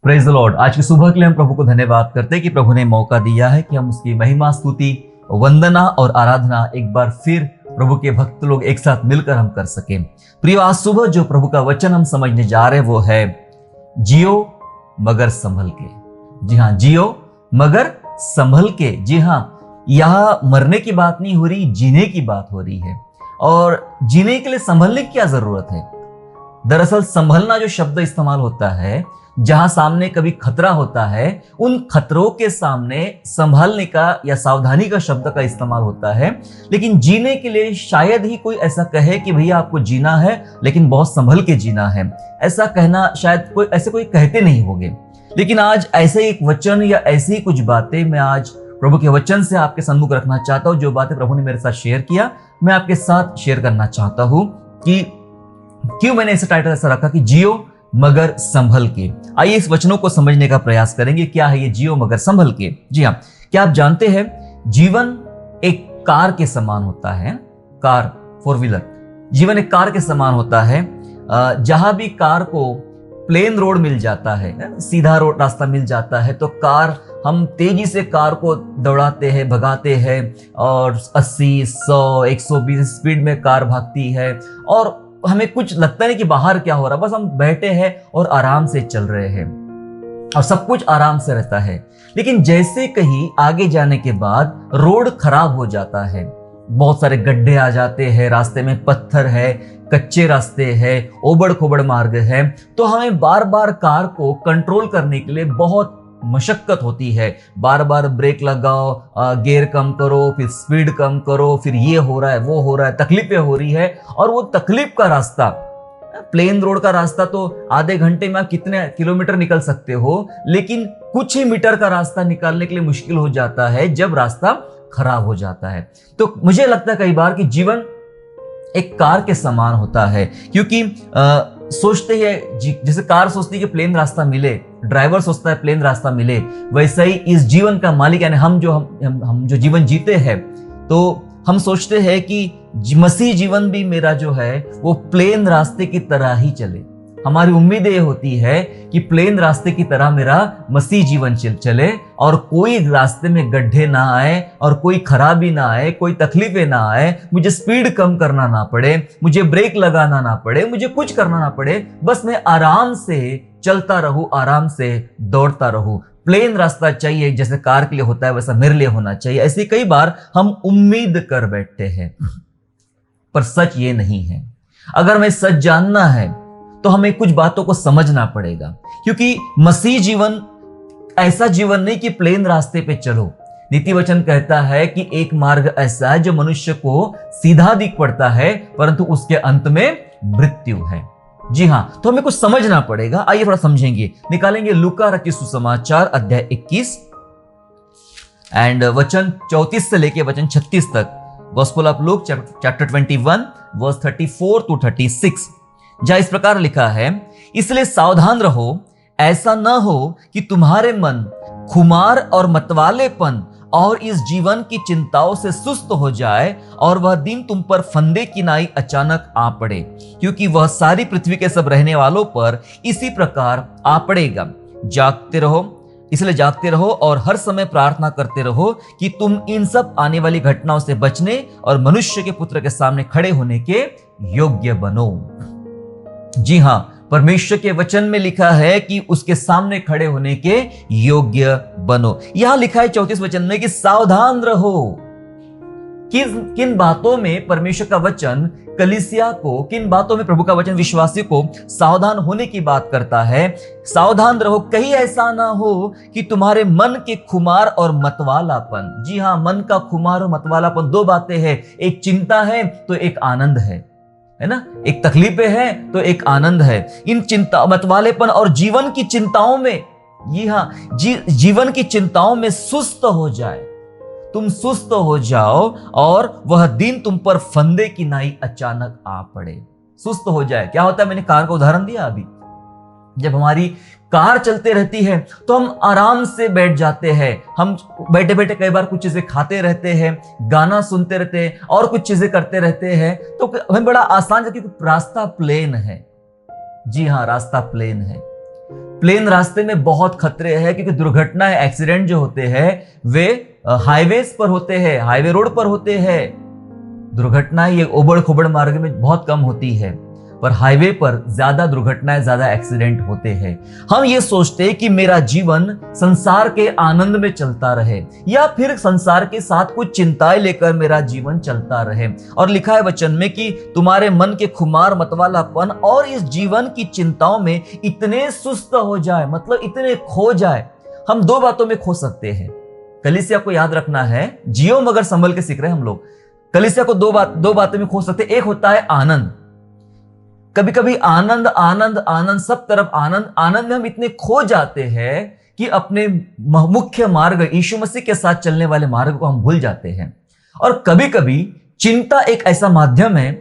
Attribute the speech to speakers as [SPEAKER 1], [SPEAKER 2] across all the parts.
[SPEAKER 1] Praise the Lord. आज की सुबह के लिए हम प्रभु को धन्यवाद करते हैं कि प्रभु ने मौका दिया है कि हम उसकी महिमा, स्तुति, वंदना और आराधना एक बार फिर प्रभु के भक्त लोग एक साथ मिलकर हम कर सकें। प्रिय, आज सुबह जो प्रभु का वचन हम समझने जा रहे हैं वो है जियो मगर संभल के। जी हाँ, जियो मगर संभल के। जी हाँ, यहाँ मरने की बात नहीं हो रही, जीने की बात हो रही है। और जीने के लिए संभलने की क्या जरूरत है? दरअसल संभलना जो शब्द इस्तेमाल होता है, जहां सामने कभी खतरा होता है, उन खतरों के सामने संभालने का या सावधानी का शब्द का इस्तेमाल होता है। लेकिन जीने के लिए शायद ही कोई ऐसा कहे कि भैया आपको जीना है लेकिन बहुत संभल के जीना है। ऐसा कहना शायद कोई कहते नहीं होंगे। लेकिन आज ऐसे एक वचन या ऐसी ही कुछ बातें मैं आज प्रभु के वचन से आपके सम्मुख रखना चाहता हूं। जो बातें प्रभु ने मेरे साथ शेयर किया, मैं आपके साथ शेयर करना चाहता हूं कि क्यों मैंने ऐसा टाइटल ऐसा रखा कि जियो मगर संभल के। आइए इस वचनों को समझने का प्रयास करेंगे। क्या है ये जियो मगर संभल के? जी हाँ, क्या आप जानते हैं जीवन एक कार के समान होता है। कार, फोर व्हीलर, जीवन एक कार के समान होता है। जहां भी कार को प्लेन रोड मिल जाता है, सीधा रोड रास्ता मिल जाता है, तो कार, हम तेजी से कार को दौड़ाते हैं, भगाते हैं और 80, 100, 120 स्पीड में कार भागती है और हमें कुछ लगता नहीं कि बाहर क्या हो रहा, बस हम बैठे हैं और आराम से चल रहे हैं और सब कुछ आराम से रहता है। लेकिन जैसे कहीं आगे जाने के बाद रोड खराब हो जाता है, बहुत सारे गड्ढे आ जाते हैं, रास्ते में पत्थर है, कच्चे रास्ते हैं, ओबड़ खोबड़ मार्ग है, तो हमें बार बार कार को कंट्रोल करने के लिए बहुत मशक्कत होती है। बार बार ब्रेक लगाओ, गियर कम करो, फिर स्पीड कम करो, फिर ये हो रहा है, वो हो रहा है, तकलीफें हो रही है। और वो तकलीफ का रास्ता, प्लेन रोड का रास्ता तो आधे घंटे में आप कितने किलोमीटर निकल सकते हो, लेकिन कुछ ही मीटर का रास्ता निकालने के लिए मुश्किल हो जाता है जब रास्ता खराब हो जाता है। तो मुझे लगता है कई बार कि जीवन एक कार के समान होता है, क्योंकि सोचते हैं, जैसे कार सोचती है कि प्लेन रास्ता मिले, ड्राइवर सोचता है प्लेन रास्ता मिले, वैसा ही इस जीवन का मालिक यानी हम जो जीवन जीते हैं, तो हम सोचते हैं कि मसीह जीवन भी मेरा जो है वो प्लेन रास्ते की तरह ही चले। हमारी उम्मीद ये होती है कि प्लेन रास्ते की तरह मेरा मसीह जीवन चले और कोई रास्ते में गड्ढे ना आए और कोई खराबी ना आए, कोई तकलीफें ना आए, मुझे स्पीड कम करना ना पड़े, मुझे ब्रेक लगाना ना पड़े, मुझे कुछ करना ना पड़े, बस मैं आराम से चलता रहूं, आराम से दौड़ता रहूं। प्लेन रास्ता चाहिए, जैसे कार के लिए होता है वैसा मेरे लिए होना चाहिए। ऐसे कई बार हम उम्मीद कर बैठते हैं, पर सच ये नहीं है। अगर हमें सच जानना है तो हमें कुछ बातों को समझना पड़ेगा, क्योंकि मसीह जीवन ऐसा जीवन नहीं कि प्लेन रास्ते पे चलो। नीति वचन कहता है कि एक मार्ग ऐसा है जो मनुष्य को सीधा दिख पड़ता है, परंतु उसके अंत में मृत्यु है। जी हाँ, तो हमें कुछ समझना पड़ेगा। आइए थोड़ा समझेंगे। निकालेंगे लूका रचित सुसमाचार अध्याय 21 एंड वचन 34 से लेके वचन 36 तक। Gospel of Luke chapter 21 verse 34 to 36, जहां इस प्रकार लिखा है, इसलिए सावधान रहो, ऐसा न हो कि तुम्हारे मन खुमार और मतवालेपन और इस जीवन की चिंताओं से सुस्त हो जाए और वह दिन तुम पर फंदे की नाई अचानक आ पड़े, क्योंकि वह सारी पृथ्वी के सब रहने वालों पर इसी प्रकार आ पड़ेगा। जागते रहो, इसलिए जागते रहो और हर समय प्रार्थना करते रहो कि तुम इन सब आने वाली घटनाओं से बचने और मनुष्य के पुत्र के सामने खड़े होने के योग्य बनो। जी हाँ, परमेश्वर के वचन में लिखा है कि उसके सामने खड़े होने के योग्य बनो। यहां लिखा है 34 वचन में कि सावधान रहो। किन बातों में परमेश्वर का वचन कलीसिया को, किन बातों में प्रभु का वचन विश्वासी को सावधान होने की बात करता है? सावधान रहो, कहीं ऐसा ना हो कि तुम्हारे मन के खुमार और मतवालापन। जी हाँ, मन का खुमार और मतवालापन दो बातें हैं, एक चिंता है तो एक आनंद है ना? एक तकलीफें हैं तो एक आनंद है। इन चिंता, मतवालेपन और जीवन की चिंताओं में, जी हाँ, जीवन की चिंताओं में सुस्त हो जाए, तुम सुस्त हो जाओ और वह दिन तुम पर फंदे की नाई अचानक आ पड़े। सुस्त हो जाए, क्या होता है? मैंने कार का उदाहरण दिया अभी। जब हमारी कार चलते रहती है तो हम आराम से बैठ जाते हैं, हम बैठे बैठे कई बार कुछ चीजें खाते रहते हैं, गाना सुनते रहते हैं और कुछ चीजें करते रहते हैं, तो हमें बड़ा आसान है क्योंकि रास्ता प्लेन है। जी हाँ, रास्ता प्लेन है। प्लेन रास्ते में बहुत खतरे हैं, क्योंकि दुर्घटनाएं, एक्सीडेंट जो होते हैं वे हाईवेज पर होते हैं, हाईवे रोड पर होते हैं। दुर्घटनाएं ये उबड़ खुबड़ मार्ग में बहुत कम होती है, पर हाईवे पर ज्यादा दुर्घटनाएं, ज्यादा एक्सीडेंट होते हैं। हम ये सोचते हैं कि मेरा जीवन संसार के आनंद में चलता रहे, या फिर संसार के साथ कुछ चिंताएं लेकर मेरा जीवन चलता रहे। और लिखा है वचन में कि तुम्हारे मन के खुमार मतवालापन और इस जीवन की चिंताओं में इतने सुस्त हो जाए, मतलब इतने खो जाए। हम दो बातों में खो सकते हैं। कलीसिया को याद रखना है, जियो मगर संभल के सीख रहे हैं हम लोग। कलीसिया को दो बातों में खो सकते हैं। एक होता है आनंद। कभी कभी आनंद आनंद आनंद, सब तरफ आनंद, आनंद में हम इतने खो जाते हैं कि अपने मुख्य मार्ग, यीशु मसीह के साथ चलने वाले मार्ग को हम भूल जाते हैं। और कभी कभी चिंता एक ऐसा माध्यम है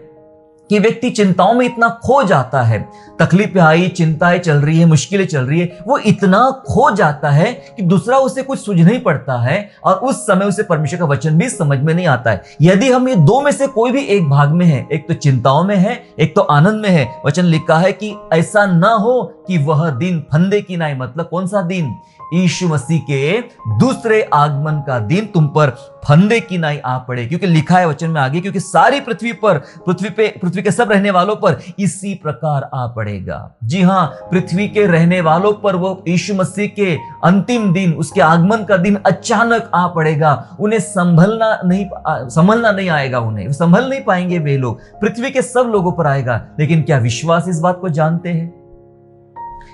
[SPEAKER 1] कि व्यक्ति चिंताओं में इतना खो जाता है, तकलीफें आई, चिंताएं चल रही है, मुश्किलें चल रही है, वो इतना खो जाता है कि दूसरा उसे कुछ सूझ नहीं पड़ता है, और उस समय उसे परमेश्वर का वचन भी समझ में नहीं आता है। यदि हम ये दो में से कोई भी एक भाग में है, एक तो चिंताओं में है, एक तो आनंद में है, वचन लिखा है कि ऐसा ना हो कि वह दिन फंदे की नाई, मतलब कौन सा दिन? यीशु मसीह के दूसरे आगमन का दिन तुम पर फंदे की नाई आ पड़े। क्योंकि लिखा है वचन में आगे, क्योंकि सारी पृथ्वी के सब रहने वालों पर इसी प्रकार आ पड़ेगा। जी हां, पृथ्वी के रहने वालों पर वो यीशु मसीह के अंतिम दिन, उसके आगमन का दिन अचानक आ पड़ेगा। उन्हें संभलना नहीं आएगा, उन्हें संभल नहीं पाएंगे वे लोग। पृथ्वी के सब लोगों पर आएगा। लेकिन क्या विश्वास इस बात को जानते हैं?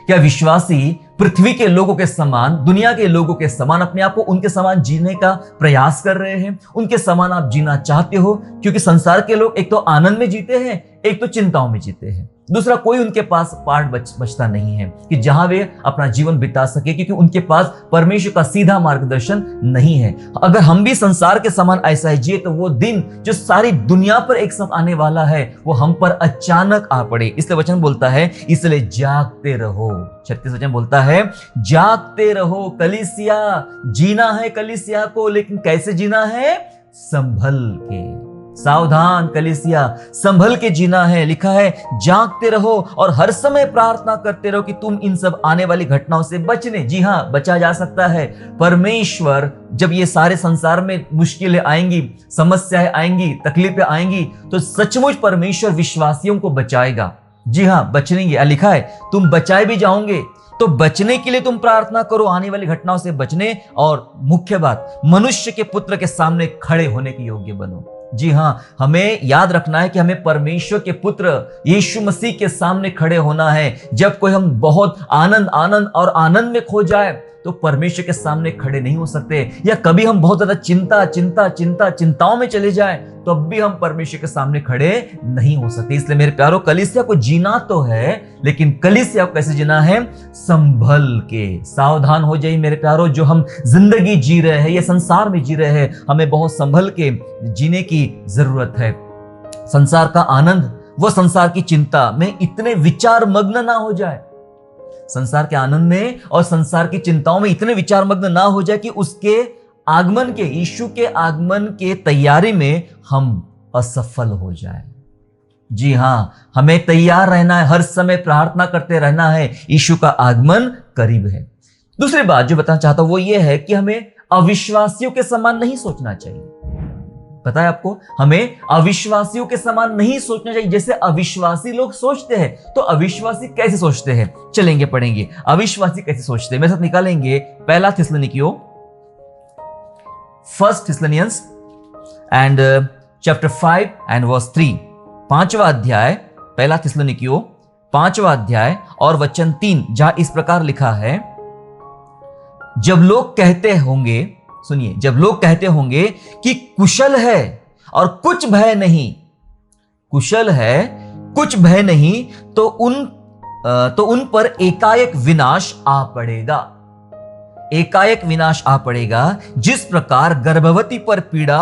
[SPEAKER 1] क्या विश्वासी पृथ्वी के लोगों के समान, दुनिया के लोगों के समान, अपने आप को उनके समान जीने का प्रयास कर रहे हैं? उनके समान आप जीना चाहते हो? क्योंकि संसार के लोग एक तो आनंद में जीते हैं, एक तो चिंताओं में जीते हैं। दूसरा कोई उनके पास पार्ट बचता नहीं है कि जहां वे अपना जीवन बिता सके, क्योंकि उनके पास परमेश्वर का सीधा मार्गदर्शन नहीं है। अगर हम भी संसार के समान ऐसा ही जिए, तो वो दिन जो सारी दुनिया पर एक साथ आने वाला है, वो हम पर अचानक आ पड़े। इसलिए वचन बोलता है, इसलिए जागते रहो। 36 वचन बोलता है, जागते रहो कलीसिया। जीना है कलीसिया को, लेकिन कैसे जीना है? संभल के। सावधान कलीसिया, संभल के जीना है। लिखा है, जागते रहो और हर समय प्रार्थना करते रहो कि तुम इन सब आने वाली घटनाओं से बचने। जी हां, बचा जा सकता है। परमेश्वर जब ये सारे संसार में मुश्किलें आएंगी, समस्याएं आएंगी, तकलीफें आएंगी, तो सचमुच परमेश्वर विश्वासियों को बचाएगा। जी हां, बचेंगे। लिखा है, तुम बचाए भी जाओगे। तो बचने के लिए तुम प्रार्थना करो, आने वाली घटनाओं से बचने। और मुख्य बात, मनुष्य के पुत्र के सामने खड़े होने के योग्य बनो। जी हां, हमें याद रखना है कि हमें परमेश्वर के पुत्र यीशु मसीह के सामने खड़े होना है। जब कोई हम बहुत आनंद में खो जाए, तो परमेश्वर के सामने खड़े नहीं हो सकते। या कभी हम बहुत ज्यादा चिंताओं में चले जाएं, तो अब भी हम परमेश्वर के सामने खड़े नहीं हो सकते। इसलिए मेरे प्यारों, कलीसिया को जीना तो है, लेकिन कलीसिया को कैसे जीना है? संभल के। सावधान हो जाइए मेरे प्यारों, जो हम जिंदगी जी रहे हैं, ये संसार में जी रहे हैं, हमें बहुत संभल के जीने की जरूरत है। संसार का आनंद, वो संसार की चिंता में इतने विचार मग्न ना हो जाए, संसार के आनंद में और संसार की चिंताओं में इतने विचार मग्न ना हो जाए कि उसके आगमन के, यीशु के आगमन के तैयारी में हम असफल हो जाए। जी हां, हमें तैयार रहना है, हर समय प्रार्थना करते रहना है, यीशु का आगमन करीब है। दूसरी बात जो बताना चाहता हूं वो ये है कि हमें अविश्वासियों के समान नहीं सोचना चाहिए। पता है आपको, हमें अविश्वासियों के समान नहीं सोचना चाहिए जैसे अविश्वासी लोग सोचते हैं। तो अविश्वासी कैसे सोचते हैं? चलेंगे पढ़ेंगे, अविश्वासी कैसे सोचते हैं। मेरे साथ निकालेंगे पहला थिस्सलुनीकियों, 1 Thessalonians and chapter 5 and verse 3, 5वां अध्याय, पहला थिस्सलुनीकियों 5वां अध्याय और वचन 3, जहां इस प्रकार लिखा है, जब लोग कहते होंगे, सुनिए, जब लोग कहते होंगे कि कुशल है और कुछ भय नहीं, कुशल है कुछ भय नहीं, तो उन पर एकाएक विनाश आ पड़ेगा। एकाएक विनाश आ पड़ेगा, जिस प्रकार गर्भवती पर पीड़ा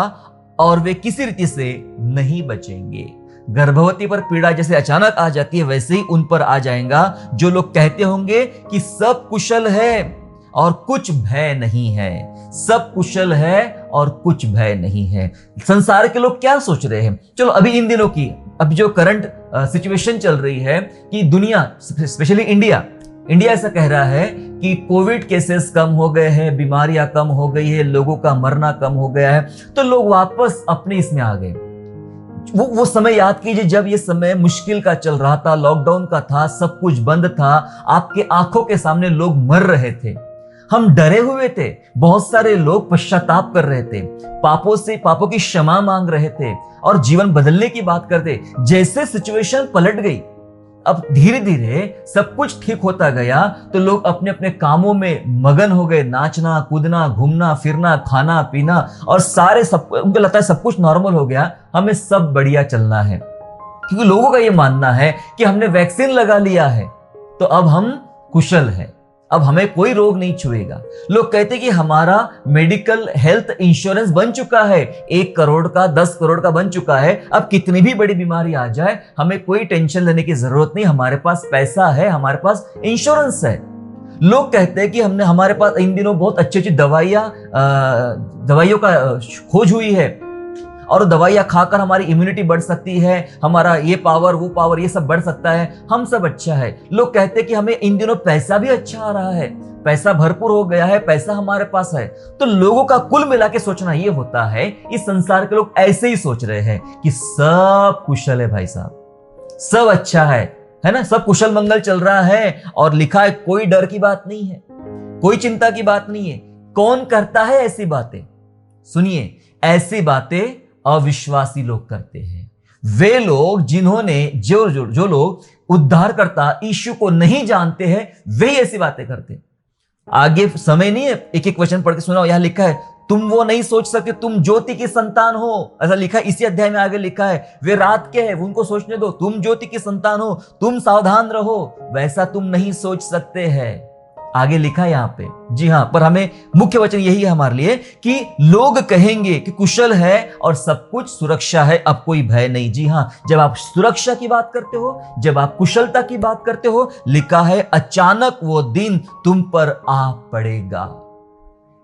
[SPEAKER 1] और वे किसी रीति से नहीं बचेंगे। गर्भवती पर पीड़ा जैसे अचानक आ जाती है, वैसे ही उन पर आ जाएगा जो लोग कहते होंगे कि सब कुशल है और कुछ भय नहीं है। सब कुशल है और कुछ भय नहीं है। संसार के लोग क्या सोच रहे हैं? चलो अभी इन दिनों की, अब जो करंट सिचुएशन चल रही है कि दुनिया, स्पेशली इंडिया, इंडिया ऐसा कह रहा है कि कोविड केसेस कम हो गए हैं, बीमारियां कम हो गई है, लोगों का मरना कम हो गया है, तो लोग वापस अपने इसमें आ गए। वो समय याद कीजिए जब ये समय मुश्किल का चल रहा था, लॉकडाउन का था, सब कुछ बंद था, आपके आंखों के सामने लोग मर रहे थे, हम डरे हुए थे, बहुत सारे लोग पश्चाताप कर रहे थे, पापों की क्षमा मांग रहे थे और जीवन बदलने की बात करते। जैसे सिचुएशन पलट गई, अब धीरे धीरे सब कुछ ठीक होता गया, तो लोग अपने अपने कामों में मगन हो गए, नाचना कूदना, घूमना फिरना, खाना पीना, और सब उनको लगता है सब कुछ नॉर्मल हो गया, हमें सब बढ़िया चलना है, क्योंकि लोगों का यह मानना है कि हमने वैक्सीन लगा लिया है तो अब हम कुशल हैं, अब हमें कोई रोग नहीं छुएगा। लोग कहते कि हमारा मेडिकल हेल्थ इंश्योरेंस बन चुका है, 1 करोड़ का, 10 करोड़ का बन चुका है, अब कितनी भी बड़ी बीमारी आ जाए हमें कोई टेंशन लेने की जरूरत नहीं, हमारे पास पैसा है, हमारे पास इंश्योरेंस है। लोग कहते हैं कि हमारे पास इन दिनों बहुत अच्छी अच्छी दवाइयों का खोज हुई है और दवाइयां खाकर हमारी इम्यूनिटी बढ़ सकती है, हमारा ये पावर वो पावर ये सब बढ़ सकता है, हम सब अच्छा है। लोग कहते हैं कि हमें इन दिनों पैसा भी अच्छा आ रहा है, पैसा भरपूर हो गया है, पैसा हमारे पास है। तो लोगों का कुल मिला के सोचना ये होता है, इस संसार के लोग ऐसे ही सोच रहे हैं कि सब कुशल है भाई साहब, सब अच्छा है ना, सब कुशल मंगल चल रहा है, और लिखा है कोई डर की बात नहीं है, कोई चिंता की बात नहीं है। कौन करता है ऐसी बातें? सुनिए, ऐसी बातें अविश्वासी लोग करते हैं। वे लोग जिन्होंने जो लोग उद्धारकर्ता यीशु को नहीं जानते हैं, वे ऐसी बातें करते हैं। आगे समय नहीं है, एक एक वचन पढ़ के सुनाओ। यहां लिखा है, तुम वो नहीं सोच सकते तुम ज्योति की संतान हो, ऐसा लिखा है इसी अध्याय में। आगे लिखा है, वे रात के हैं उनको सोचने दो, तुम ज्योति की संतान हो, तुम सावधान रहो, वैसा तुम नहीं सोच सकते हैं। आगे लिखा है यहां पे, जी हां, पर हमें मुख्य वचन यही है हमारे लिए कि लोग कहेंगे कि कुशल है और सब कुछ सुरक्षा है, अब कोई भय नहीं। जी हां, जब आप सुरक्षा की बात करते हो, जब आप कुशलता की बात करते हो, लिखा है अचानक वो दिन तुम पर आ पड़ेगा।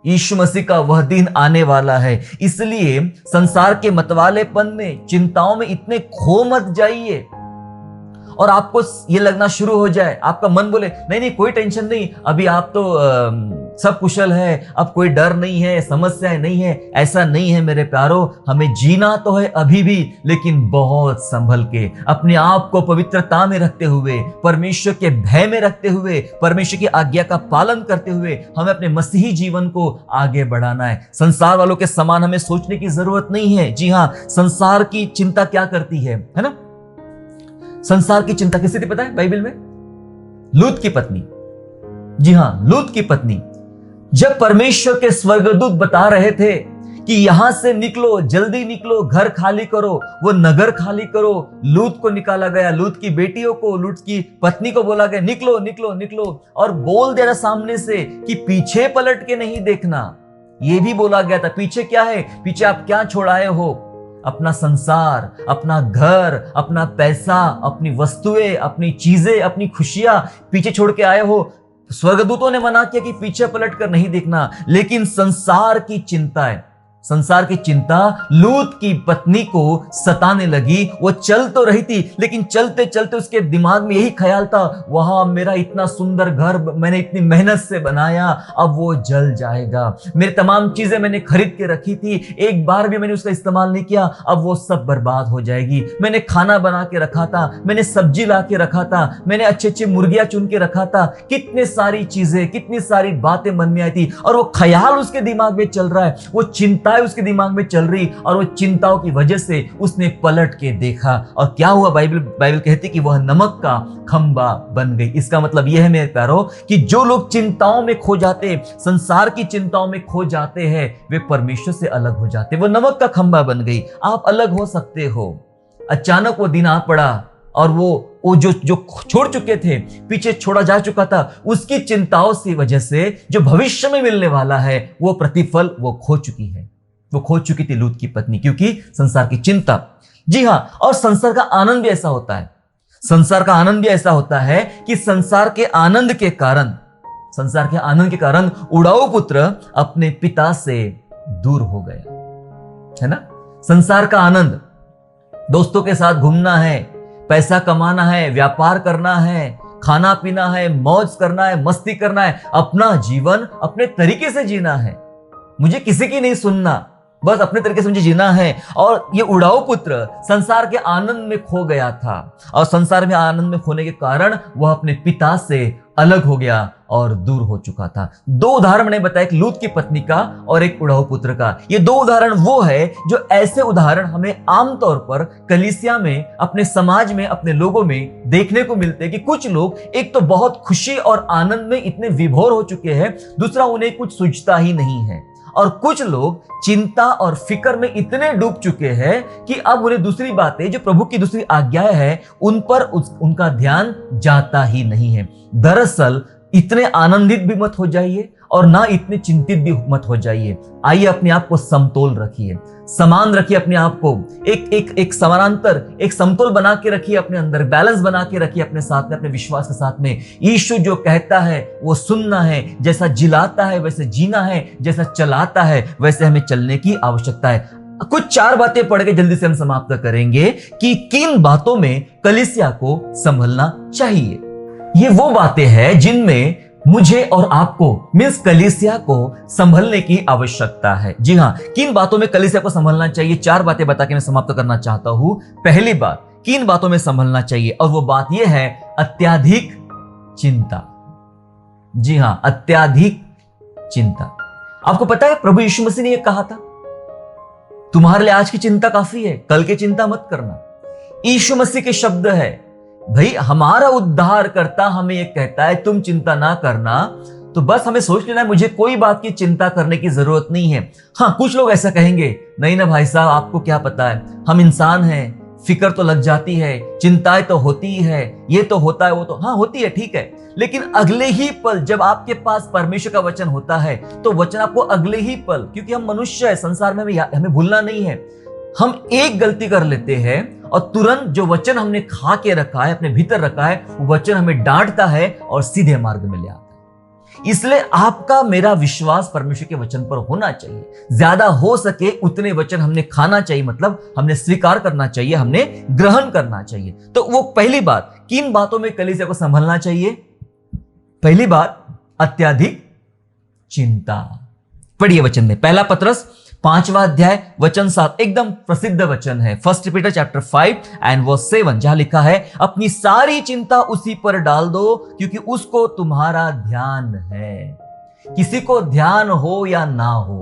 [SPEAKER 1] यीशु मसीह का वह दिन आने वाला है, इसलिए संसार के मतवालेपन में, चिंताओं में इतने खो मत जाइए और आपको ये लगना शुरू हो जाए, आपका मन बोले नहीं नहीं कोई टेंशन नहीं, अभी आप तो सब कुशल है, अब कोई डर नहीं है, समस्याएं नहीं है। ऐसा नहीं है मेरे प्यारो, हमें जीना तो है अभी भी, लेकिन बहुत संभल के, अपने आप को पवित्रता में रखते हुए, परमेश्वर के भय में रखते हुए, परमेश्वर की आज्ञा का पालन करते हुए हमें अपने मसीही जीवन को आगे बढ़ाना है। संसार वालों के समान हमें सोचने की जरूरत नहीं है। जी हाँ, संसार की चिंता क्या करती है ना? संसार की चिंता किससे थी पता है बाइबल में? लूत की पत्नी। जी हां, लूत की पत्नी। जब परमेश्वर के स्वर्गदूत बता रहे थे कि यहां से निकलो, जल्दी निकलो, घर खाली करो, वो नगर खाली करो, लूत को निकाला गया, लूत की बेटियों को, लूत की पत्नी को बोला गया निकलो निकलो निकलो, और बोल दिया सामने से कि पीछे पलट के नहीं देखना। यह भी बोला गया था, पीछे क्या है, पीछे आप क्या छोड़ आए हो? अपना संसार, अपना घर, अपना पैसा, अपनी वस्तुएं, अपनी चीजें, अपनी खुशियां पीछे छोड़ के आए हो। स्वर्गदूतों ने मना किया कि पीछे पलट कर नहीं देखना, लेकिन संसार की चिंता है, संसार की चिंता लूत की पत्नी को सताने लगी। वो चल तो रही थी, लेकिन चलते चलते उसके दिमाग में यही ख्याल था, वहां मेरा इतना सुंदर घर मैंने इतनी मेहनत से बनाया, अब वो जल जाएगा। मेरी तमाम चीजें मैंने खरीद के रखी थी, एक बार भी मैंने उसका इस्तेमाल नहीं किया, अब वो सब बर्बाद हो जाएगी। मैंने खाना बना के रखा था, मैंने सब्जी ला के रखा था, मैंने अच्छे अच्छे मुर्गियां चुन के रखा था, कितनी सारी चीजें, कितनी सारी बातें मन में आई थी, और वो ख्याल उसके दिमाग में चल रहा है, वो चिंता उसके दिमाग में चल रही, और वो चिंताओं की वजह से उसने पलट के देखा, और क्या हुआ? बाइबल कहती कि वह नमक का खंबा बन गई। इसका मतलब यह है मेरे प्यारो कि जो लोग चिंताओं में खो जाते, संसार की चिंताओं में खो जाते हैं, वे परमेश्वर से अलग हो जाते। वो नमक का खंबा बन गई। आप अलग हो सकते हो। अचानक वो दिन आ पड़ा, और वो जो छोड़ चुके थे, पीछे छोड़ा जा चुका था, उसकी चिंताओं की वजह से जो भविष्य में मिलने वाला है वो प्रतिफल वो खो चुकी है। वो खो चुकी थी लूत की पत्नी, क्योंकि संसार की चिंता। जी हां, और संसार का आनंद भी ऐसा होता है, संसार का आनंद भी ऐसा होता है कि संसार के आनंद के कारण उड़ाऊ पुत्र अपने पिता से दूर हो गया, है ना? संसार का आनंद, दोस्तों के साथ घूमना है, पैसा कमाना है, व्यापार करना है, खाना पीना है, मौज करना है, मस्ती करना है, अपना जीवन अपने तरीके से जीना है, मुझे किसी की नहीं सुनना, बस अपने तरीके से मुझे जीना है। और ये उड़ाऊ पुत्र संसार के आनंद में खो गया था और संसार में आनंद में खोने के कारण वह अपने पिता से अलग हो गया और दूर हो चुका था। दो उदाहरण मैंने बताया, एक लूत की पत्नी का और एक उड़ाऊ पुत्र का। ये दो उदाहरण वो है जो ऐसे उदाहरण हमें आमतौर पर कलीसिया में, अपने समाज में, अपने लोगों में देखने को मिलते हैं कि कुछ लोग एक तो बहुत खुशी और आनंद में इतने विभोर हो चुके हैं, दूसरा उन्हें कुछ सूझता ही नहीं है, और कुछ लोग चिंता और फिक्र में इतने डूब चुके हैं कि अब उन्हें दूसरी बातें, जो प्रभु की दूसरी आज्ञाएं हैं, उन पर उनका ध्यान जाता ही नहीं है। दरअसल इतने आनंदित भी मत हो जाइए और ना इतने चिंतित भी मत हो जाइए। आइए अपने आप को समतोल रखिए, समान रखिए अपने आप को, एक समानांतर, एक समतोल बना के रखिए अपने अंदर, बैलेंस बना के रखिए अपने साथ में, अपने विश्वास के साथ में। यीशु जो कहता है वो सुनना है, जैसा जिलाता है वैसे जीना है, जैसा चलाता है वैसे हमें चलने की आवश्यकता है। कुछ चार बातें पढ़ के जल्दी से हम समाप्त करेंगे कि किन बातों में कलीसिया को संभलना चाहिए। ये वो बातें हैं जिनमें मुझे और आपको, मींस कलीसिया को संभलने की आवश्यकता है। जी हां, किन बातों में कलीसिया को संभलना चाहिए, चार बातें बता के मैं समाप्त करना चाहता हूं। पहली बात, किन बातों में संभलना चाहिए, और वो बात यह है अत्याधिक चिंता। जी हां, अत्याधिक चिंता। आपको पता है प्रभु यीशु मसीह ने यह कहा था, तुम्हारे लिए आज की चिंता काफी है, कल की चिंता मत करना। यीशु मसीह के शब्द है भाई, हमारा उद्धार करता हमें यह कहता है तुम चिंता ना करना, तो बस हमें सोच लेना है मुझे कोई बात की चिंता करने की जरूरत नहीं है। हाँ, कुछ लोग ऐसा कहेंगे, नहीं ना भाई साहब, आपको क्या पता है, हम इंसान हैं, फिक्र तो लग जाती है, चिंताएं तो होती ही है, ये तो होता है, वो तो हाँ होती है, ठीक है, लेकिन अगले ही पल जब आपके पास परमेश्वर का वचन होता है तो वचन आपको अगले ही पल, क्योंकि हम मनुष्य है, संसार में हमें भूलना नहीं है, हम एक गलती कर लेते हैं और तुरंत जो वचन हमने खा के रखा है, अपने भीतर रखा है, वो वचन हमें डांटता है और सीधे मार्ग में ले आता है। इसलिए आपका मेरा विश्वास परमेश्वर के वचन पर होना चाहिए, ज्यादा हो सके उतने वचन हमने खाना चाहिए, मतलब हमने स्वीकार करना चाहिए, हमने ग्रहण करना चाहिए। तो वो पहली बात, किन बातों में कलीसिया को संभलना चाहिए। पहली बात, अत्याधिक चिंता। पढ़िए वचन में, पहला पत्रस 5वां अध्याय वचन 7, एकदम प्रसिद्ध वचन है, 1 पीटर चैप्टर 5 एंड वर्स 7, जहां लिखा है, अपनी सारी चिंता उसी पर डाल दो क्योंकि उसको तुम्हारा ध्यान है। किसी को ध्यान हो या ना हो,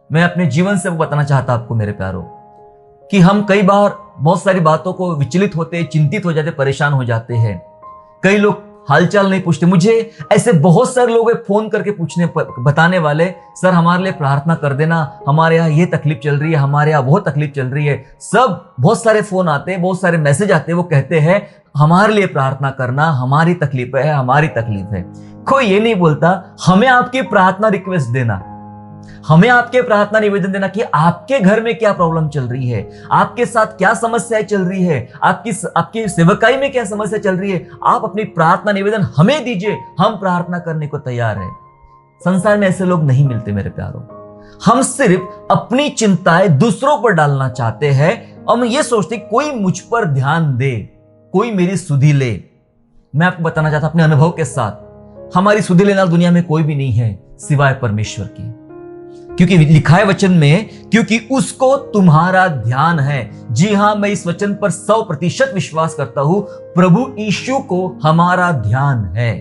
[SPEAKER 1] मैं अपने जीवन से वो बताना चाहता आपको मेरे प्यारों, कि हम कई बार बहुत सारी बातों को विचलित होते, चिंतित हो जाते, परेशान हो जाते हैं। कई लोग हालचाल नहीं पूछते। मुझे ऐसे बहुत सारे लोग फोन करके बताने वाले, सर हमारे लिए प्रार्थना कर देना, हमारे यहाँ ये तकलीफ चल रही है, हमारे यहाँ वो तकलीफ चल रही है। सब बहुत सारे फोन आते हैं, बहुत सारे मैसेज आते हैं, वो कहते हैं हमारे लिए प्रार्थना करना, हमारी तकलीफ है, हमारी तकलीफ है। कोई ये नहीं बोलता हमें आपकी प्रार्थना रिक्वेस्ट देना, हमें आपके प्रार्थना निवेदन देना कि आपके घर में क्या प्रॉब्लम चल रही है, आपके साथ क्या समस्याएं चल रही है, आपकी सेवकाई में क्या समस्या चल रही है, आप अपनी प्रार्थना निवेदन हमें दीजिए, हम प्रार्थना करने को तैयार है। संसार में ऐसे लोग नहीं मिलते मेरे प्यारों। हम सिर्फ अपनी चिंताएं दूसरों पर डालना चाहते हैं और हम ये सोचते कोई मुझ पर ध्यान दे, कोई मेरी सुधि ले। मैं आपको बताना चाहता हूं अपने अनुभव के साथ, हमारी सुधि लेने वाला दुनिया में कोई भी नहीं है सिवाय परमेश्वर की, क्योंकि लिखा है वचन में, क्योंकि उसको तुम्हारा ध्यान है। जी हां, मैं इस वचन पर 100% विश्वास करता हूं, प्रभु यीशु को हमारा ध्यान है।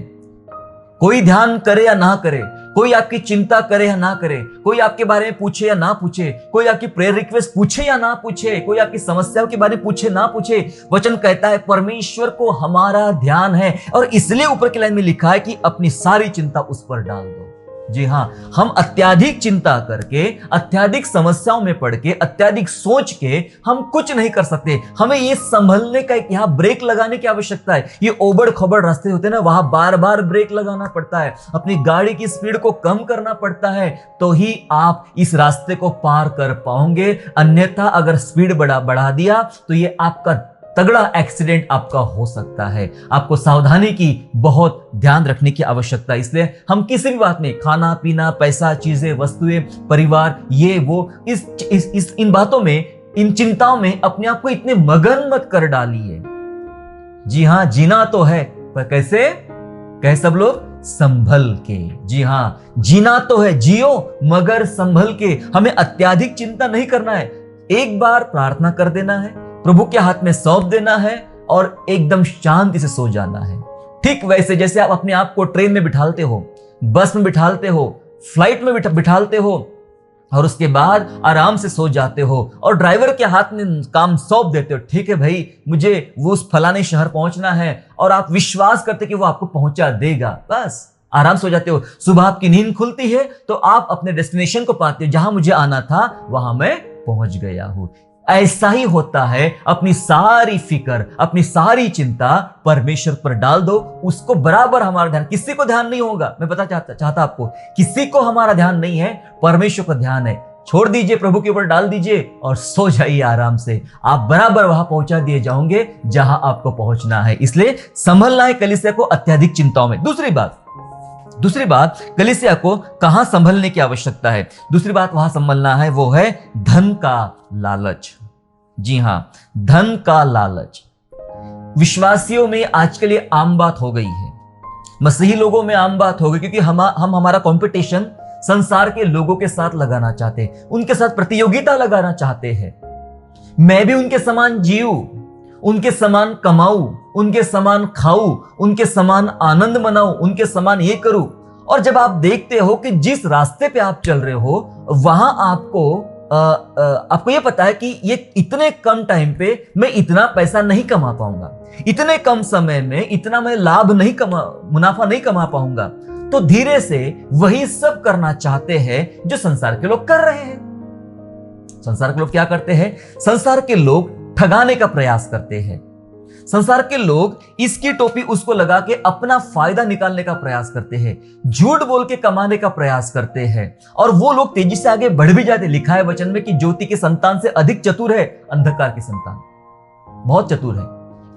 [SPEAKER 1] कोई ध्यान करे या ना करे, कोई आपकी चिंता करे या ना करे, कोई आपके बारे में पूछे या ना पूछे, कोई आपकी प्रेयर रिक्वेस्ट पूछे या ना पूछे, कोई आपकी समस्याओं के बारे में पूछे ना पूछे, वचन कहता है परमेश्वर को हमारा ध्यान है। और इसलिए ऊपर की लाइन में लिखा है कि अपनी सारी चिंता उस पर डाल दो। जी हां, हम अत्याधिक चिंता करके, अत्याधिक समस्याओं में पड़ के, अत्याधिक सोच के हम कुछ नहीं कर सकते। हमें ये संभलने का, एक यहां ब्रेक लगाने की आवश्यकता है। ये ओबड़ खबड़ रास्ते होते हैं ना, वहां बार बार ब्रेक लगाना पड़ता है, अपनी गाड़ी की स्पीड को कम करना पड़ता है, तो ही आप इस रास्ते को पार कर पाओगे। अन्यथा अगर स्पीड बढ़ा दिया तो ये आपका तगड़ा एक्सीडेंट आपका हो सकता है। आपको सावधानी की बहुत ध्यान रखने की आवश्यकता है। इसलिए हम किसी भी बात में, खाना पीना, पैसा, चीजें, वस्तुएं, परिवार, ये वो, इन बातों में, इन चिंताओं में अपने आप को इतने मगन मत कर डालिए। जी हां, जीना तो है, पर कैसे? कहे सब लोग, संभल के। जी हाँ, जीना तो है, जियो मगर संभल के। हमें अत्यधिक चिंता नहीं करना है। एक बार प्रार्थना कर देना है, प्रभु के हाथ में सौंप देना है और एकदम शांति से सो जाना है। ठीक वैसे जैसे आप अपने आप को ट्रेन में बिठालते हो, बस में बिठालते हो, फ्लाइट में बिठालते हो और उसके बाद आराम से सो जाते हो और ड्राइवर के हाथ में काम सौंप देते हो। ठीक है भाई, मुझे वो उस फलाने शहर पहुंचना है, और आप विश्वास करते कि वो आपको पहुंचा देगा, बस आराम से हो जाते हो। सुबह आपकी नींद खुलती है तो आप अपने डेस्टिनेशन को पाते हो, जहां मुझे आना था वहां मैं पहुंच गया हूं। ऐसा ही होता है। अपनी सारी फिक्र, अपनी सारी चिंता परमेश्वर पर डाल दो, उसको बराबर हमारा ध्यान, किसी को ध्यान नहीं होगा। मैं बता चाहता आपको, किसी को हमारा ध्यान नहीं है, परमेश्वर का ध्यान है। छोड़ दीजिए, प्रभु के ऊपर डाल दीजिए और सो जाइए आराम से। आप बराबर वहां पहुंचा दिए जाओगे जहां आपको पहुंचना है। इसलिए संभलना है कलीसिया को अत्यधिक चिंताओं में। दूसरी बात, कलीसिया को कहां संभलने की आवश्यकता है? दूसरी बात वहां संभलना है वो है धन का लालच। जी हां, धन का लालच विश्वासियों में आजकल ये आम बात हो गई है, मसीही लोगों में आम बात हो गई, क्योंकि हम हमारा कंपटीशन संसार के लोगों के साथ लगाना चाहते हैं, उनके साथ प्रतियोगिता लगाना चाहते हैं। मैं भी उनके समान जीऊं, उनके समान कमाऊं, उनके समान खाऊं, उनके समान आनंद मनाऊं, उनके समान ये करूं। और जब आप देखते हो कि जिस रास्ते पे आप चल रहे हो वहां आपको ये पता है कि ये इतने कम टाइम पे मैं इतना पैसा नहीं कमा पाऊंगा, इतने कम समय में इतना मैं मुनाफा नहीं कमा पाऊंगा, तो धीरे से वही सब करना चाहते हैं जो संसार के लोग कर रहे हैं। संसार के लोग क्या करते हैं? संसार के लोग ठगाने का प्रयास करते हैं। संसार के लोग इसकी टोपी उसको लगा के अपना फायदा निकालने का प्रयास करते हैं, झूठ बोल के कमाने का प्रयास करते हैं, और वो लोग तेजी से आगे बढ़ भी जाते। लिखा है वचन में कि ज्योति की संतान से अधिक चतुर है अंधकार की संतान, बहुत चतुर है,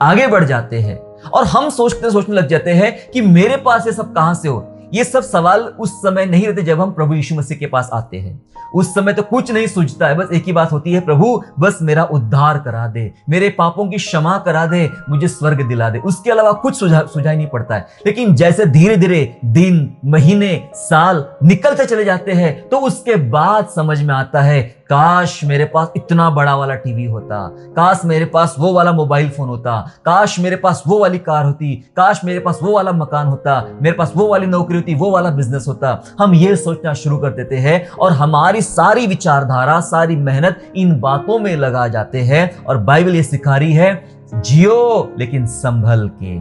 [SPEAKER 1] आगे बढ़ जाते हैं। और हम सोचने लग जाते हैं कि मेरे पास ये सब कहां से हो। ये सब सवाल उस समय नहीं रहते जब हम प्रभु यीशु मसीह के पास आते हैं। उस समय तो कुछ नहीं सूझता है, बस एक ही बात होती है, प्रभु बस मेरा उद्धार करा दे, मेरे पापों की क्षमा करा दे, मुझे स्वर्ग दिला दे। उसके अलावा कुछ सुझाई नहीं पड़ता है। लेकिन जैसे धीरे धीरे दिन, महीने, साल निकलते चले जाते हैं तो उसके बाद समझ में आता है, काश मेरे पास इतना बड़ा वाला टीवी होता, काश मेरे पास वो वाला मोबाइल फोन होता, काश मेरे पास वो वाली कार होती, काश मेरे पास वो वाला मकान होता, मेरे पास वो वाली नौकरी होती, वो वाला बिजनेस होता। हम ये सोचना शुरू कर देते हैं और हमारी सारी विचारधारा, सारी मेहनत इन बातों में लगा जाते हैं। और बाइबल ये सिखा रही है, जियो लेकिन संभल के।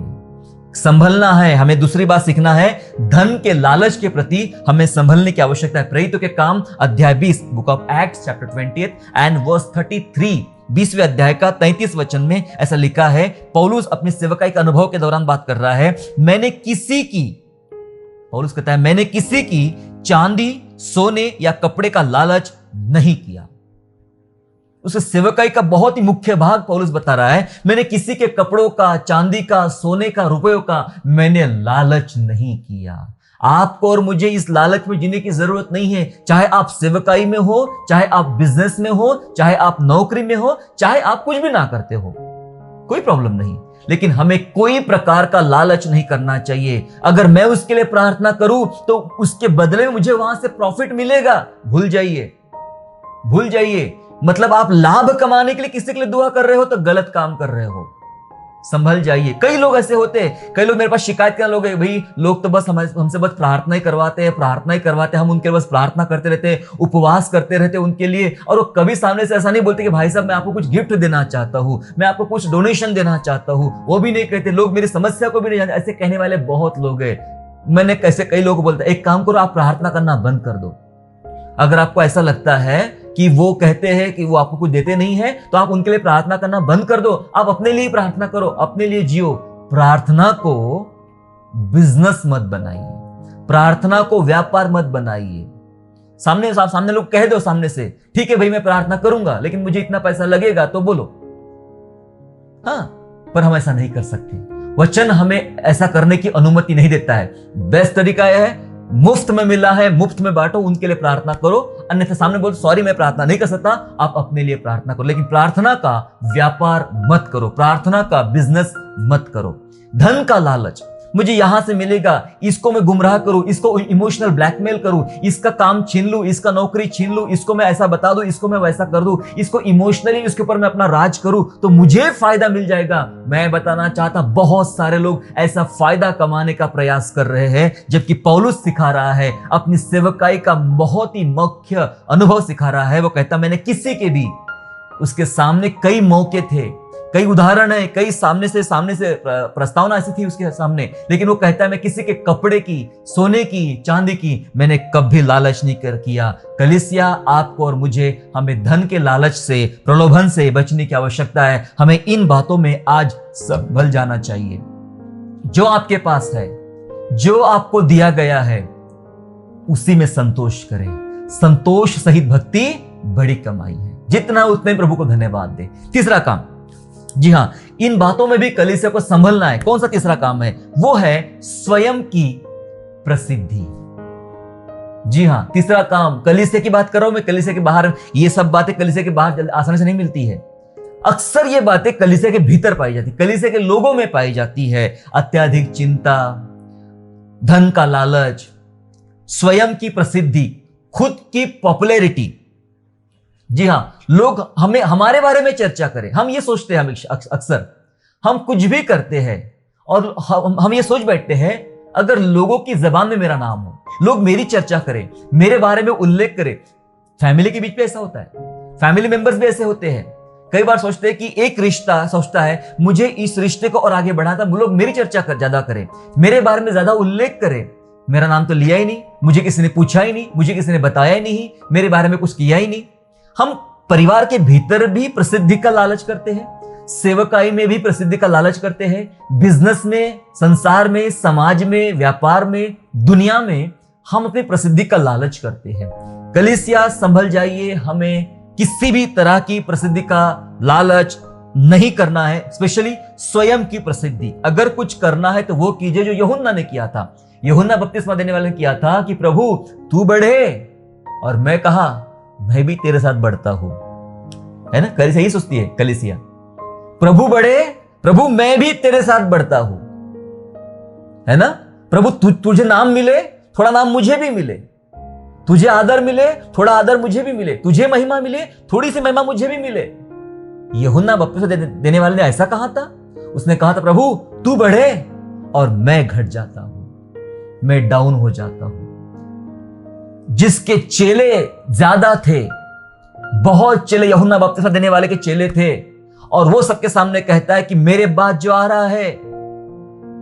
[SPEAKER 1] संभलना है, हमें दूसरी बात सीखना है, धन के लालच के प्रति हमें संभलने की आवश्यकता है। प्रेरितों के काम अध्याय 20, book of Acts chapter 20 and verse 33, 20वें अध्याय का 33 वचन में ऐसा लिखा है। पौलुस अपनी सेवकाई के अनुभव के दौरान बात कर रहा है। पौलुस कहता है, मैंने किसी की चांदी, सोने या कपड़े का लालच नहीं किया। उसके सेवकाई का बहुत ही मुख्य भाग पौलुस बता रहा है, मैंने किसी के कपड़ों का, चांदी का, सोने का, रुपयों का मैंने लालच नहीं किया। आपको और मुझे इस लालच में जीने की जरूरत नहीं है। चाहे आप सेवकाई में हो, चाहे आप बिजनेस में हो, चाहे आप नौकरी में हो, चाहे आप कुछ भी ना करते हो, कोई प्रॉब्लम नहीं। लेकिन हमें कोई प्रकार का लालच नहीं करना चाहिए। अगर मैं उसके लिए प्रार्थना करूं तो उसके बदले में मुझे वहां से प्रॉफिट मिलेगा, भूल जाइए। मतलब आप लाभ कमाने के लिए किसी के लिए दुआ कर रहे हो तो गलत काम कर रहे हो। संभल जाइए। कई लोग ऐसे होते हैं, कई लोग मेरे पास शिकायत करने लोग हैं, भाई लोग तो बस हमसे बस प्रार्थना ही करवाते हैं, हम उनके बस प्रार्थना करते रहते हैं, उपवास करते रहते हैं उनके लिए, और वो कभी सामने से ऐसा नहीं बोलते कि भाई साहब मैं आपको कुछ गिफ्ट देना चाहता हूं, मैं आपको कुछ डोनेशन देना चाहता हूं, वो भी नहीं कहते। लोग मेरी समस्या को भी नहीं जानते, ऐसे कहने वाले बहुत लोग हैं। मैंने कैसे कई लोग बोलते, एक काम करो, आप प्रार्थना करना बंद कर दो। अगर आपको ऐसा लगता है कि वो कहते हैं कि वो आपको कुछ देते नहीं है, तो आप उनके लिए प्रार्थना करना बंद कर दो। आप अपने लिए प्रार्थना करो, अपने लिए जियो। प्रार्थना को बिजनेस मत बनाइए, प्रार्थना को व्यापार मत बनाइए। सामने लोग कह दो सामने से, ठीक है भाई मैं प्रार्थना करूंगा लेकिन मुझे इतना पैसा लगेगा, तो बोलो। हाँ, पर हम ऐसा नहीं कर सकते। वचन हमें ऐसा करने की अनुमति नहीं देता है। बेस्ट तरीका यह है, मुफ्त में मिला है, मुफ्त में बांटो, उनके लिए प्रार्थना करो। अन्यथा सामने बोल, सॉरी मैं प्रार्थना नहीं कर सकता, आप अपने लिए प्रार्थना करो, लेकिन प्रार्थना का व्यापार मत करो, प्रार्थना का बिजनेस मत करो। धन का लालच, मुझे यहां से मिलेगा, इसको मैं गुमराह करूं, इसको इमोशनल ब्लैकमेल करूं, इसका काम छीन लूं, इसका नौकरी छीन लूं, इसको मैं ऐसा बता दूं, इसको मैं वैसा कर दूं, इसको इमोशनली इसके ऊपर मैं अपना राज करूं तो मुझे फायदा मिल जाएगा। मैं बताना चाहता, बहुत सारे लोग ऐसा फायदा कमाने का प्रयास कर रहे हैं, जबकि पौलुस सिखा रहा है, अपनी सेवकाई का बहुत ही मुख्य अनुभव सिखा रहा है। वो कहता, मैंने किसी के भी, उसके सामने कई मौके थे, कई उदाहरण है, कई सामने से प्रस्तावना ऐसी थी उसके सामने, लेकिन वो कहता है मैं किसी के कपड़े की, सोने की, चांदी की मैंने कभी लालच नहीं किया। कलीसिया, आपको और मुझे, हमें धन के लालच से, प्रलोभन से बचने की आवश्यकता है। हमें इन बातों में आज संभल जाना चाहिए। जो आपके पास है, जो आपको दिया गया है, उसी में संतोष करें। संतोष सहित भक्ति बड़ी कमाई है। जितना उतने प्रभु को धन्यवाद दे। तीसरा काम, जी हां, इन बातों में भी कलीसिया को संभलना है। कौन सा तीसरा काम है? वो है स्वयं की प्रसिद्धि। जी हां, तीसरा काम, कलीसिया की बात कर रहा हूं मैं, कलीसिया के बाहर ये सब बातें कलीसिया के बाहर आसानी से नहीं मिलती है। अक्सर ये बातें कलीसिया के भीतर पाई जाती, कलीसिया के लोगों में पाई जाती है। अत्यधिक चिंता, धन का लालच, स्वयं की प्रसिद्धि, खुद की पॉपुलैरिटी। जी हां, लोग हमें, हमारे बारे में चर्चा करें। हम ये सोचते हैं, अक्सर हम कुछ भी करते हैं और हम ये सोच बैठते हैं, अगर लोगों की जबान में मेरा नाम हो, लोग मेरी चर्चा करें, मेरे बारे में उल्लेख करें। फैमिली के बीच में ऐसा होता है, फैमिली मेंबर्स भी ऐसे होते हैं। कई बार सोचते हैं कि एक रिश्ता सोचता है मुझे इस रिश्ते को और आगे बढ़ाता, लोग मेरी चर्चा ज्यादा करें, मेरे बारे में ज्यादा उल्लेख करें। मेरा नाम तो लिया ही नहीं, मुझे किसी ने पूछा ही नहीं, मुझे किसी ने बताया ही नहीं, मेरे बारे में कुछ किया ही नहीं। हम परिवार के भीतर भी प्रसिद्धि का लालच करते हैं, सेवकाई में भी प्रसिद्धि का लालच करते हैं, बिजनेस में, संसार में, समाज में, व्यापार में, दुनिया में हम अपनी प्रसिद्धि का लालच करते हैं। कलीसिया, संभल जाइए, हमें किसी भी तरह की प्रसिद्धि का लालच नहीं करना है, स्पेशली स्वयं की प्रसिद्धि। अगर कुछ करना है तो वो कीजिए जो यूहन्ना ने किया था। यूहन्ना बपतिस्मा देने वाले ने किया था कि प्रभु तू बढ़े और मैं कहा मैं भी तेरे साथ बढ़ता हूं, है ना। कलीसिया यही सोचती है, कलीसिया प्रभु बढ़े, प्रभु मैं भी तेरे साथ बढ़ता हूं, है ना। प्रभु तुझे नाम मिले, थोड़ा नाम मुझे भी मिले, तुझे आदर मिले, थोड़ा आदर मुझे भी मिले, तुझे महिमा मिले, थोड़ी सी महिमा मुझे भी मिले। यूहन्ना बपतिस्मा देने वाले ने ऐसा कहा था। उसने कहा था प्रभु तू बढ़े और मैं घट जाता हूं, मैं डाउन हो जाता हूं। जिसके चेले ज्यादा थे, बहुत चेले यूहन्ना बपतिस्मा देने वाले के चेले थे, और वो सबके सामने कहता है कि मेरे बाद जो आ रहा है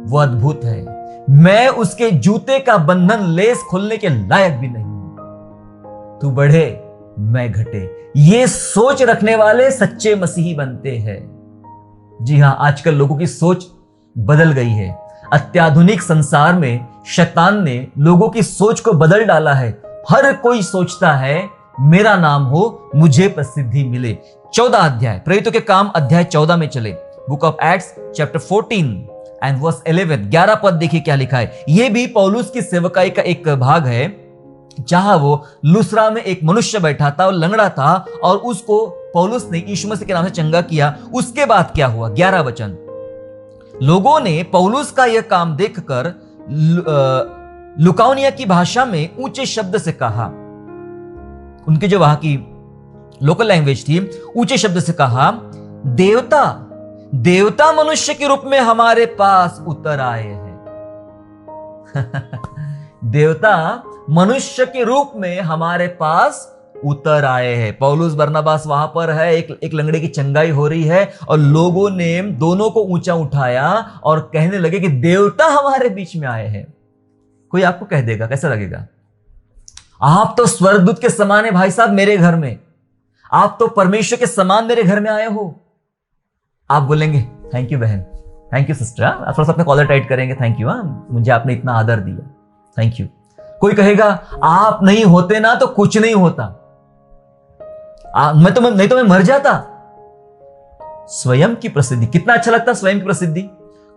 [SPEAKER 1] वो अद्भुत है, मैं उसके जूते का बंधन, लेस खोलने के लायक भी नहीं हूं। तू बढ़े मैं घटे। ये सोच रखने वाले सच्चे मसीही बनते हैं। जी हां, आजकल लोगों की सोच बदल गई है। अत्याधुनिक संसार में शैतान ने लोगों की सोच को बदल डाला है। हर कोई सोचता है मेरा नाम हो, मुझे प्रसिद्धि मिले। 14 अध्याय, प्रेरितों के काम अध्याय 14 में चले, book of Acts chapter 14 and verse 11, 11 पद देखिए क्या लिखा है। यह भी पौलुस की सेवकाई का एक भाग है, जहां वो लुस्रा में एक मनुष्य बैठा था और लंगड़ा था, और उसको पौलुस ने यीशु मसीह के नाम से चंगा किया। उसके बाद क्या हुआ? 11 वचन। लोगों ने पौलुस का यह काम देखकर लुकाउनिया की भाषा में ऊंचे शब्द से कहा, उनके जो वहां की लोकल लैंग्वेज थी, ऊंचे शब्द से कहा, देवता देवता मनुष्य के रूप में हमारे पास उतर आए हैं। देवता मनुष्य के रूप में हमारे पास उतर आए हैं। पौलुस बरनबास वहां पर है, एक लंगड़े की चंगाई हो रही है, और लोगों ने दोनों को ऊंचा उठाया और कहने लगे कि देवता हमारे बीच में आए हैं। कोई आपको कह देगा, कैसा लगेगा? आप तो स्वर्गदूत के समान है भाई साहब मेरे घर में, आप तो परमेश्वर के समान मेरे घर में आए हो। आप बोलेंगे थैंक यू बहन, थैंक यू सिस्टर, आप थोड़ा सा अपने कॉलर टाइट करेंगे, थैंक यू, मुझे आपने इतना आदर दिया, थैंक यू। कोई कहेगा आप नहीं होते ना तो कुछ नहीं होता, नहीं तो मैं मर जाता। स्वयं की प्रसिद्धि, कितना अच्छा लगता स्वयं की प्रसिद्धि,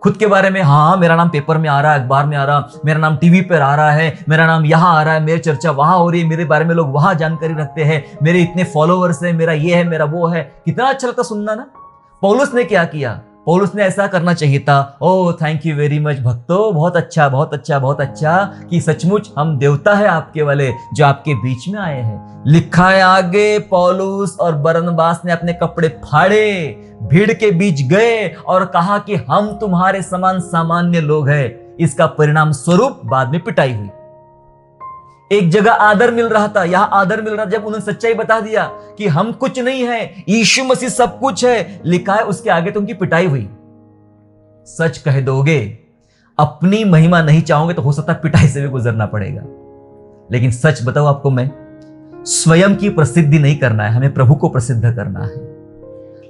[SPEAKER 1] खुद के बारे में, हाँ मेरा नाम पेपर में आ रहा है, अखबार में आ रहा, मेरा नाम टीवी पर आ रहा है, मेरा नाम यहां आ रहा है, मेरी चर्चा वहां हो रही है, मेरे बारे में लोग वहां जानकारी रखते हैं, मेरे इतने फॉलोअर्स हैं, मेरा ये है, मेरा वो है। कितना अच्छा लगता सुनना ना। पौलुस ने क्या किया? पौलुस ने ऐसा करना चाहिए था। Oh thank you very much भक्तों, बहुत अच्छा बहुत अच्छा बहुत अच्छा, कि सचमुच हम देवता है आपके वाले जो आपके बीच में आए हैं। लिखा है आगे, पौलुस और बरनबास ने अपने कपड़े फाड़े, भीड़ के बीच गए और कहा कि हम तुम्हारे समान सामान्य लोग हैं। इसका परिणाम स्वरूप बाद में पिटाई हुई। एक जगह आदर मिल रहा था, यहां आदर मिल रहा था जब उन्होंने सच्चाई बता दिया कि हम कुछ नहीं है, यीशु मसीह सब कुछ है। लिखा है उसके आगे तो उनकी पिटाई हुई। सच कह दोगे, अपनी महिमा नहीं चाहोगे तो हो सकता है पिटाई से भी गुजरना पड़ेगा। लेकिन सच बताओ आपको, मैं स्वयं की प्रसिद्धि नहीं करना है, हमें प्रभु को प्रसिद्ध करना है।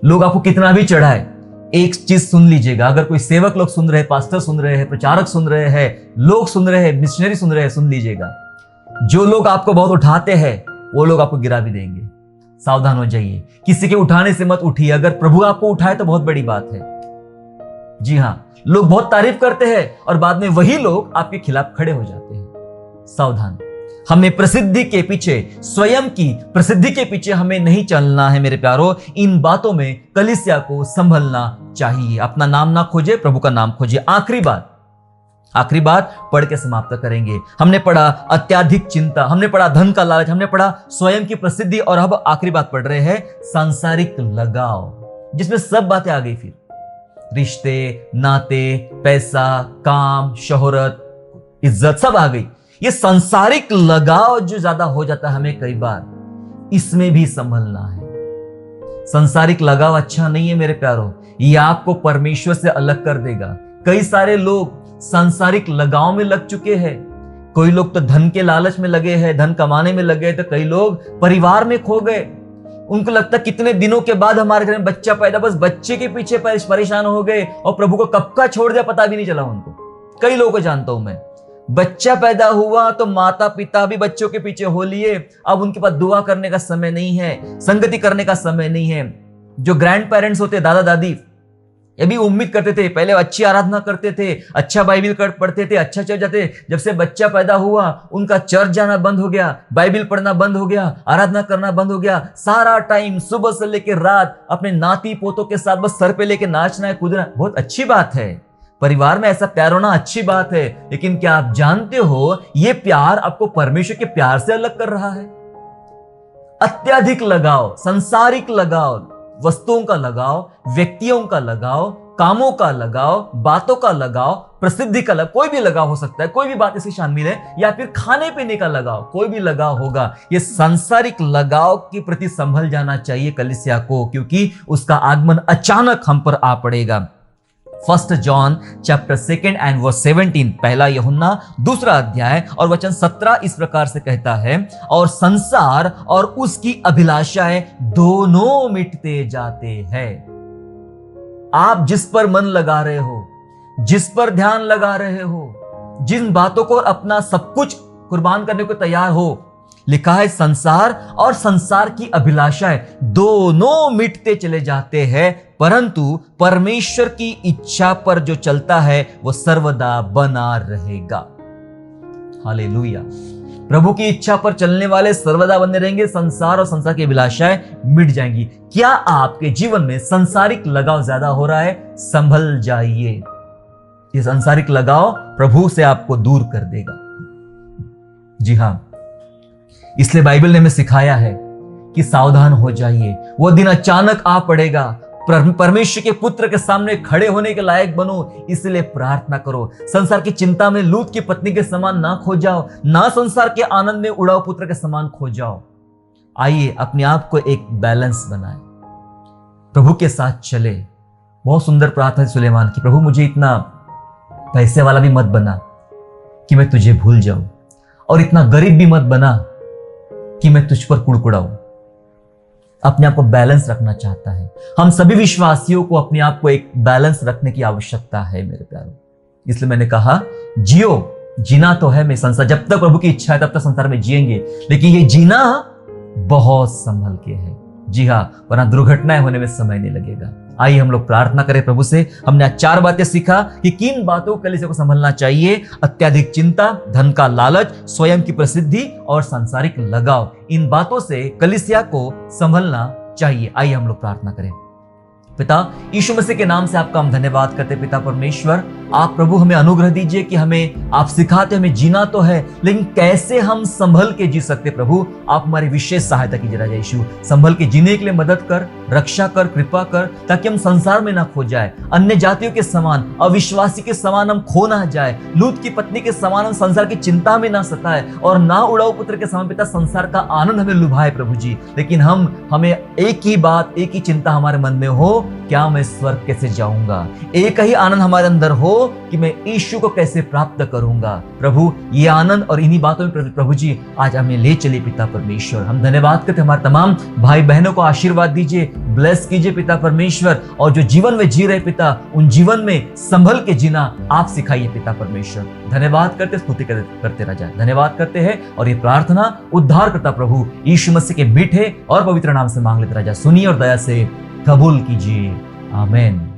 [SPEAKER 1] लोग आपको कितना भी चढ़ाए, एक चीज सुन लीजिएगा, अगर कोई सेवक लोग सुन रहे हैं, पास्टर सुन रहे हैं, प्रचारक सुन रहे हैं, लोग सुन रहे हैं, मिशनरी सुन रहे हैं, सुन लीजिएगा, जो लोग आपको बहुत उठाते हैं वो लोग आपको गिरा भी देंगे। सावधान हो जाइए, किसी के उठाने से मत उठिए। अगर प्रभु आपको उठाए तो बहुत बड़ी बात है। जी हां, लोग बहुत तारीफ करते हैं और बाद में वही लोग आपके खिलाफ खड़े हो जाते हैं। सावधान, हमें प्रसिद्धि के पीछे, स्वयं की प्रसिद्धि के पीछे हमें नहीं चलना है मेरे प्यारो। इन बातों में कलीसिया को संभलना चाहिए। अपना नाम ना खोजे, प्रभु का नाम खोजे। आखिरी बात पढ़ के समाप्त करेंगे। हमने पढ़ा अत्याधिक चिंता, हमने पढ़ा धन का लालच, हमने पढ़ा स्वयं की प्रसिद्धि, और अब आखिरी बात पढ़ रहे हैं सांसारिक लगाव, जिसमें सब बातें आ गई। फिर रिश्ते, नाते, पैसा, काम, शोहरत, इज्जत सब आ गई। ये सांसारिक लगाव जो ज्यादा हो जाता है हमें कई बार, इसमें भी संभलना है। सांसारिक लगाव अच्छा नहीं है मेरे प्यारो, ये आपको परमेश्वर से अलग कर देगा। कई सारे लोग सांसारिक लगाव में लग चुके हैं। कोई लोग तो धन के लालच में लगे हैं, धन कमाने में लगे, तो कई लोग परिवार में खो गए। उनको लगता कितने दिनों के बाद हमारे घर में बच्चा पैदा, बस बच्चे के पीछे परेशान हो गए और प्रभु को कब का छोड़ दिया पता भी नहीं चला उनको। कई लोगों को जानता हूं मैं, बच्चा पैदा हुआ तो माता पिता भी बच्चों के पीछे हो लिए। अब उनके पास दुआ करने का समय नहीं है, संगति करने का समय नहीं है। जो ग्रैंड पेरेंट्स होते, दादा दादी, ये भी उम्मीद करते थे, पहले अच्छी आराधना करते थे, अच्छा बाइबिल पढ़ते थे, अच्छा चल जाते। जब से बच्चा पैदा हुआ उनका चर्च जाना बंद हो गया, बाइबिल पढ़ना बंद हो गया, आराधना करना बंद हो गया। सारा टाइम सुबह से लेकर रात अपने नाती पोतों के साथ बस सर पे लेके नाचना है, कूदना। बहुत अच्छी बात है, परिवार में ऐसा प्यार होना अच्छी बात है, लेकिन क्या आप जानते हो ये प्यार आपको परमेश्वर के प्यार से अलग कर रहा है? अत्यधिक लगाव, सांसारिक लगाव, वस्तुओं का लगाव, व्यक्तियों का लगाव, कामों का लगाव, बातों का लगाव, प्रसिद्धि का लगाव, कोई भी लगाव हो सकता है, कोई भी बात इसकी शामिल है, या फिर खाने पीने का लगाव, कोई भी लगाव होगा। ये सांसारिक लगाव के प्रति संभल जाना चाहिए कलीसिया को, क्योंकि उसका आगमन अचानक हम पर आ पड़ेगा। 1 जॉन चैप्टर 2 एंड वर्स 17, पहला यूहन्ना 2 अध्याय और वचन 17 इस प्रकार से कहता है, और संसार और उसकी अभिलाषाएं दोनों मिटते जाते हैं। आप जिस पर मन लगा रहे हो, जिस पर ध्यान लगा रहे हो, जिन बातों को अपना सब कुछ कुर्बान करने को तैयार हो, लिखा है संसार और संसार की अभिलाषाएं दोनों मिटते चले जाते हैं, परंतु परमेश्वर की इच्छा पर जो चलता है वो सर्वदा बना रहेगा। हालेलुया। प्रभु की इच्छा पर चलने वाले सर्वदा बने रहेंगे। संसार और संसार की अभिलाषाएं मिट जाएंगी। क्या आपके जीवन में संसारिक लगाव ज्यादा हो रहा है? संभल जाइए। ये संसारिक लगाव प्रभु से आपको दूर कर देगा। जी हां, इसलिए बाइबल ने हमें सिखाया है कि सावधान हो जाइए। वो दिन अचानक आ पड़ेगा। परमेश्वर के पुत्र के सामने खड़े होने के लायक बनो, इसलिए प्रार्थना करो। संसार की चिंता में लूत की पत्नी के समान ना खो जाओ, ना संसार के आनंद में उड़ाव पुत्र के समान खो जाओ। आइए अपने आप को एक बैलेंस बनाए, प्रभु के साथ चले। बहुत सुंदर प्रार्थना सुलेमान की, प्रभु मुझे इतना पैसे वाला भी मत बना कि मैं तुझे भूल जाऊं, और इतना गरीब भी मत बना कि मैं तुझ पर कुड़कुड़ाऊं। अपने आप को बैलेंस रखना चाहता है। हम सभी विश्वासियों को अपने आप को एक बैलेंस रखने की आवश्यकता है मेरे प्यारों। इसलिए मैंने कहा जीना तो है मैं संसार, जब तक प्रभु की इच्छा है तब तक संसार में जिएंगे, लेकिन ये जीना बहुत संभल के है। जी हाँ, वरना दुर्घटनाएं होने में समय नहीं लगेगा। आइए हम लोग प्रार्थना करें प्रभु से। हमने आज 4 बातें सीखा कि किन बातों को कलीसिया को संभलना चाहिए। अत्याधिक चिंता, धन का लालच, स्वयं की प्रसिद्धि और सांसारिक लगाव। इन बातों से कलीसिया को संभलना चाहिए। आइए हम लोग प्रार्थना करें। पिता यीशु मसीह के नाम से आपका हम धन्यवाद करते पिता परमेश्वर। आप प्रभु हमें अनुग्रह दीजिए कि हमें आप सिखाते, हमें जीना तो है लेकिन कैसे हम संभल के जी सकते। प्रभु आप हमारी विशेष सहायता कीजिए राजा यीशु, संभल के जीने के लिए मदद कर, रक्षा कर, कृपा कर, ताकि हम संसार में ना खो जाए, अन्य जातियों के समान, अविश्वासी के समान हम खो ना जाए, लूत की पत्नी के समान हम संसार की चिंता में ना सताए, और ना उड़ाऊ पुत्र के समान पिता संसार का आनंद हमें लुभाए प्रभु जी। लेकिन हमें एक ही बात, एक ही चिंता हमारे मन में हो, क्या मैं स्वर्ग कैसे जाऊंगा। एक ही आनंद हमारे अंदर हो कि मैं यीशु को कैसे प्राप्त करूंगा। प्रभु ये आनंद और इन्हीं बातों में प्रभु जी आज हमें ले चले पिता परमेश्वर। हम धन्यवाद करते हमारे तमाम भाई बहनों को आशीर्वाद दीजिए, ब्लेस कीजिए पिता परमेश्वर, और जो जीवन में जी रहे पिता उन जीवन में संभल के जीना आप सिखाइए पिता परमेश्वर। धन्यवाद करते, स्तुति करते रह जाए। धन्यवाद करते हैं और ये प्रार्थना उद्धार करता प्रभु यीशु मसीह के मीठे और पवित्र नाम से मांग लेते रह जाए। सुनिए और दया से कबूल कीजिए। आमीन।